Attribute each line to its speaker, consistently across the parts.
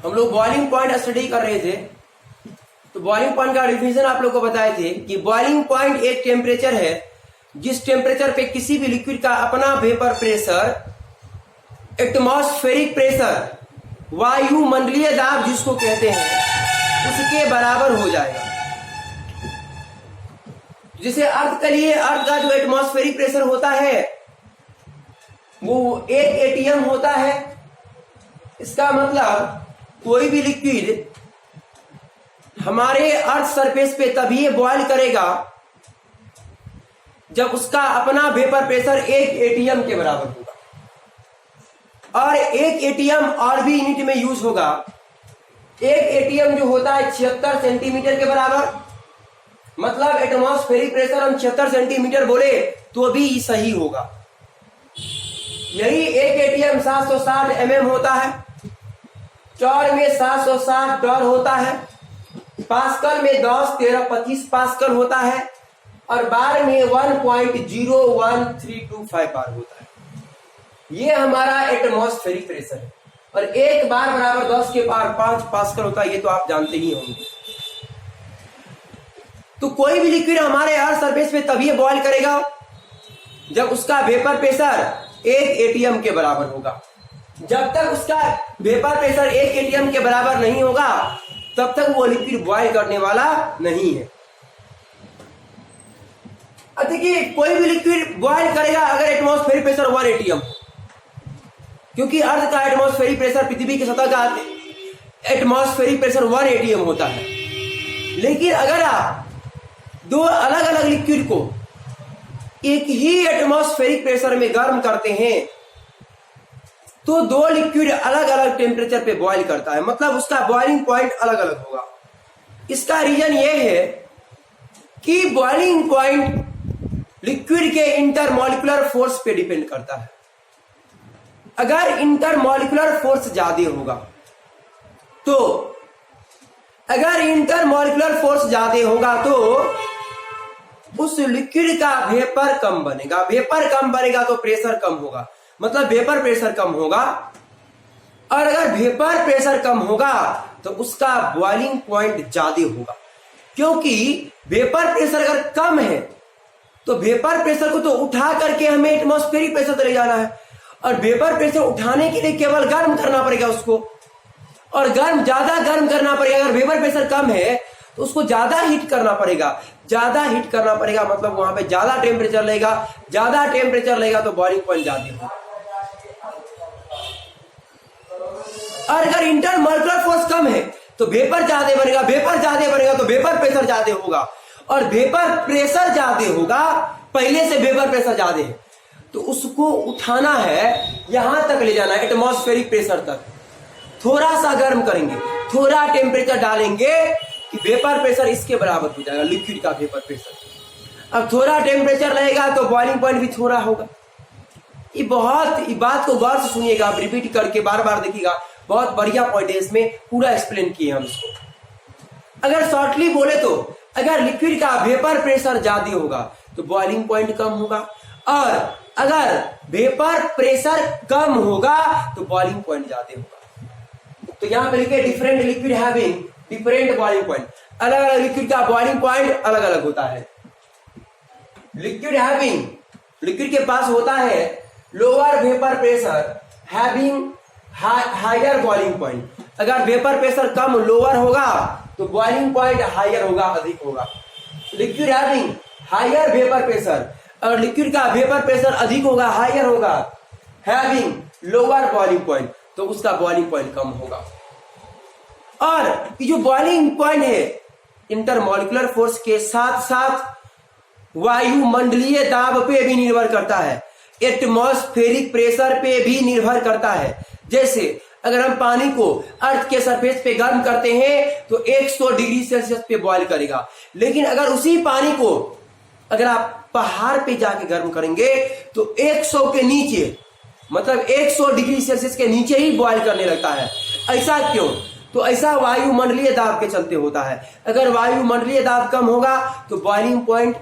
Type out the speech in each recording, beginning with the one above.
Speaker 1: हम लोग boiling point study कर रहे थे। तो बॉइलिंग पॉइंट का डिफिनेशन आप लोग को बताए थे कि बॉइलिंग पॉइंट एक टेम्परेचर है जिस टेम्परेचर पे किसी भी लिक्विड का अपना वेपर प्रेशर, एटमॉस्फेरिक प्रेशर, वायुमंडलीय दाब जिसको कहते हैं, उसके बराबर हो जाएगा। जैसे अर्थ के लिए अर्थ का जो एटमॉस्फेरिक प्रेशर होता है वो 1 atm होता है। इसका मतलब कोई भी लिक्विड हमारे अर्थ सरफेस पे तभी बॉयल करेगा जब उसका अपना वेपर प्रेशर 1 atm के बराबर होगा। और 1 atm और भी यूनिट में यूज होगा। 1 atm जो होता है 76 सेंटीमीटर के बराबर, मतलब एटमॉस्फेरिक प्रेशर हम 76 सेंटीमीटर बोले तो भी सही होगा। यही 1 atm 760 mm होता है, चौड़ में 760 डॉल होता है, पास्कल में 10, 13, 25 पास्कल होता है और बार में 1.01325 बार होता है। ये हमारा एटमॉस्फेरिक प्रेशर है। और एक बार बराबर 10 के पार 5 पास्कल होता है, ये तो आप जानते ही होंगे। तो कोई भी लिक्विड हमारे अर्थ सरफेस पे तभी बॉयल करेगा जब उसका वेपर प्रेशर 1 atm के बराबर होगा। जब तक उसका वेपर प्रेशर 1 atm के बराबर नहीं होगा तब तक वो लिक्विड बॉयल करने वाला नहीं है। देखिए कोई भी लिक्विड बॉयल करेगा अगर एटमॉस्फेरिक प्रेशर 1 atm, क्योंकि अर्थ का एटमॉस्फेरिक प्रेशर, पृथ्वी की सतह का एटमॉस्फेरिक प्रेशर 1 atm होता है। लेकिन अगर आप दो अलग अलग लिक्विड को एक ही एटमॉस्फेरिक प्रेशर में गर्म करते हैं तो दो लिक्विड अलग अलग टेम्परेचर पे बॉयल करता है, मतलब उसका बॉइलिंग पॉइंट अलग अलग होगा। इसका रीजन यह है कि बॉइलिंग पॉइंट लिक्विड के इंटरमॉलिक्यूलर फोर्स पे डिपेंड करता है। अगर इंटरमॉलिक्यूलर फोर्स ज्यादा होगा तो उस लिक्विड का वेपर कम बनेगा। वेपर कम बनेगा तो प्रेशर कम होगा, मतलब वेपर प्रेशर कम होगा। और अगर वेपर प्रेशर कम होगा तो उसका बॉइलिंग पॉइंट ज्यादा होगा, क्योंकि वेपर प्रेशर अगर कम है तो वेपर प्रेशर को तो उठा करके हमें एटमॉस्फेरिक प्रेशर तक ले जाना है। और वेपर प्रेशर उठाने के लिए केवल गर्म करना पड़ेगा उसको, और ज्यादा गर्म करना पड़ेगा। अगर वेपर प्रेशर कम है तो उसको ज्यादा हीट करना पड़ेगा। ज्यादा हीट करना पड़ेगा मतलब वहां पे ज्यादा टेम्परेचर लगेगा। ज्यादा टेम्परेचर लगेगा तो बॉइलिंग पॉइंट ज्यादा होगा। और अगर इंटरमॉलिक्यूलर फोर्स कम है तो वेपर ज्यादा बनेगा। वेपर ज्यादा बनेगा तो वेपर प्रेशर ज्यादा होगा, और वेपर प्रेशर ज्यादा होगा, पहले से वेपर प्रेशर ज्यादा है तो उसको उठाना है, यहां तक ले जाना है एटमॉस्फेरिक प्रेशर तक। थोड़ा सा गर्म करेंगे, थोड़ा टेम्परेचर डालेंगे कि वेपर प्रेशर इसके बराबर हो जाएगा, लिक्विड का वेपर प्रेशर। अब थोड़ा टेम्परेचर रहेगा तो बॉइलिंग पॉइंट भी थोड़ा होगा। ये बात को गौर से सुनिएगा, आप रिपीट करके बार बार देखिएगा, बहुत बढ़िया पॉइंट है, इसमें पूरा एक्सप्लेन किए हम इसको। अगर शॉर्टली बोले तो अगर लिक्विड का वेपर प्रेशर ज्यादा होगा तो बॉइलिंग पॉइंट कम होगा, और अगर वेपर प्रेशर कम होगा तो बॉइलिंग पॉइंट ज्यादा होगा। तो यहां पे लिखे different liquid having different boiling point. अलग अलग लिक्विड का बॉइलिंग पॉइंट अलग अलग होता है। लिक्विड के पास होता है lower vapour pressure having higher boiling point. अगर वेपर प्रेशर कम लोअर होगा तो बॉइलिंग पॉइंट हायर होगा, अधिक होगा। Liquid having higher vapour pressure, और लिक्विड का वेपर प्रेशर अधिक होगा, हायर होगा, हैविंग लोअर बॉइलिंग पॉइंट, तो उसका बॉइलिंग पॉइंट कम होगा। और ये जो बॉइलिंग पॉइंट है इंटरमॉलिक्यूलर फोर्स के साथ साथ वायुमंडलीय दाब पे भी निर्भर करता है, एटमॉस्फेरिक प्रेशर पे भी निर्भर करता है। जैसे अगर हम पानी को अर्थ के सरफेस पे गर्म करते हैं तो 100 डिग्री सेल्सियस पे बॉयल करेगा, लेकिन अगर उसी पानी को अगर आप पहाड़ पे जाके गर्म करेंगे तो 100 के नीचे, मतलब 100 डिग्री सेल्सियस के नीचे ही बॉयल करने लगता है। ऐसा क्यों? तो ऐसा वायुमंडलीय दाब के चलते होता है। अगर वायुमंडलीय दाब कम होगा तो बॉइलिंग पॉइंट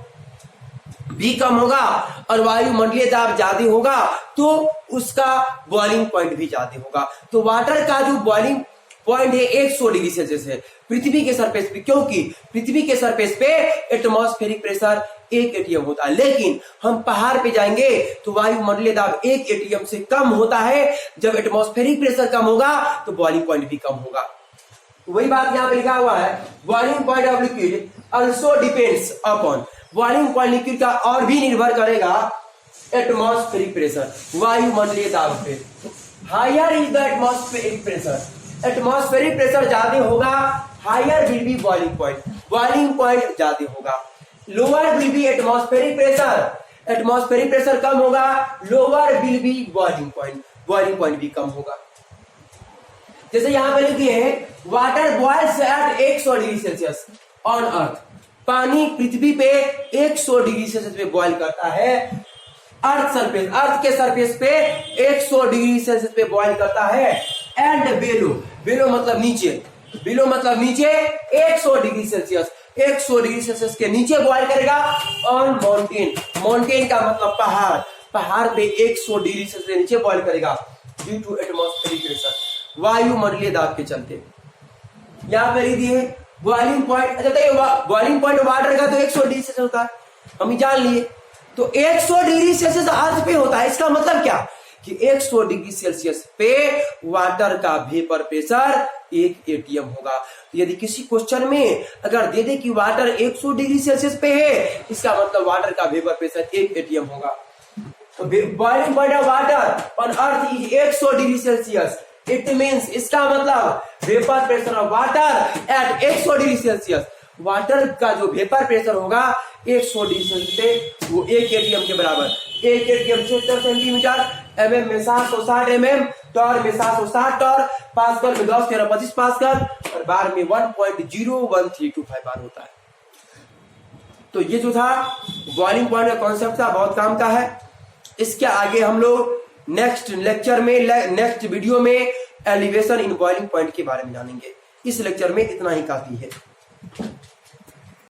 Speaker 1: भी कम होगा, और वायुमंडलीय दाब ज्यादा होगा तो उसका बॉइलिंग पॉइंट भी ज्यादा होगा। तो वाटर का जो बॉइलिंग पॉइंट है 100 डिग्री सेल्सियस है पृथ्वी के सरफेस पे, क्योंकि पृथ्वी के सरफेस पे एटमॉस्फेरिक प्रेशर 1 एटीएम होता है। लेकिन हम पहाड़ पे जाएंगे तो वायुमंडलीय दाब 1 एटीएम से कम होता है। जब एटमॉस्फेरिक प्रेशर कम होगा तो बॉइलिंग पॉइंट भी कम होगा। वही बात यहाँ पे लिखा हुआ है, boiling point of liquid also depends upon, boiling point liquid का और भी निर्भर करेगा एटमॉस्फेरिक प्रेशर, वायुमंडलीय दाब पे। Higher is the atmospheric pressure, atmospheric pressure ज्यादा होगा, higher will be boiling point ज्यादा होगा। Lower will be atmospheric pressure कम होगा, lower will be boiling point भी कम होगा। जैसे यहां पे लिखिए water boils at 100 degree Celsius on earth, पानी पृथ्वी पे 100 डिग्री सेल्सियस पे बॉइल करता है। अर्थ के सरफेस पे 100 डिग्री सेल्सियस पे बॉइल करता है। एंड बेलो मतलब नीचे 100 डिग्री सेल्सियस के नीचे बॉइल करेगा ऑन माउंटेन का मतलब पहाड़ पे 100 डिग्री सेल्सियस के नीचे बॉइल करेगा ड्यू टू एटमॉस्फेरिक प्रेशर, वायुमंडलीय दाब के चलते। यहां पर दिए बॉइलिंग पॉइंट, अच्छा बॉइलिंग पॉइंट वाटर का तो 100 डिग्री सेल्सियस होता है, हम जान लिए। तो 100 डिग्री सेल्सियस अर्थ पे होता है, इसका मतलब क्या कि 100 डिग्री सेल्सियस पे वाटर का वेपर प्रेशर 1 एटीएम होगा। तो यदि किसी क्वेश्चन में अगर दे दे कि वाटर 100 डिग्री सेल्सियस पे है, इसका मतलब वाटर का वेपर प्रेशर 1 एटीएम होगा। तो boiling point of water on earth is 100 degree Celsius, it means इसका मतलब vapour pressure of water at 100 degree Celsius, water का जो वेपर प्रेशर होगा 100 डिग्री सेल्सियस पे वो 1 एटीएम के बराबर। 1 एटीएम 76 सेंटीमीटर, एमएम में 760 एमएम, टॉर में 760 टॉर, पास्कल में 10 13 25 पास्कल और बार में 1.01325 बार होता है। तो ये जो था बॉइलिंग पॉइंट का कॉन्सेप्ट था, बहुत काम का है। इसके आगे हम लोग नेक्स्ट लेक्चर में, नेक्स्ट वीडियो में एलिवेशन इन बॉइलिंग पॉइंट के बारे में जानेंगे। इस लेक्चर में इतना ही काफी है।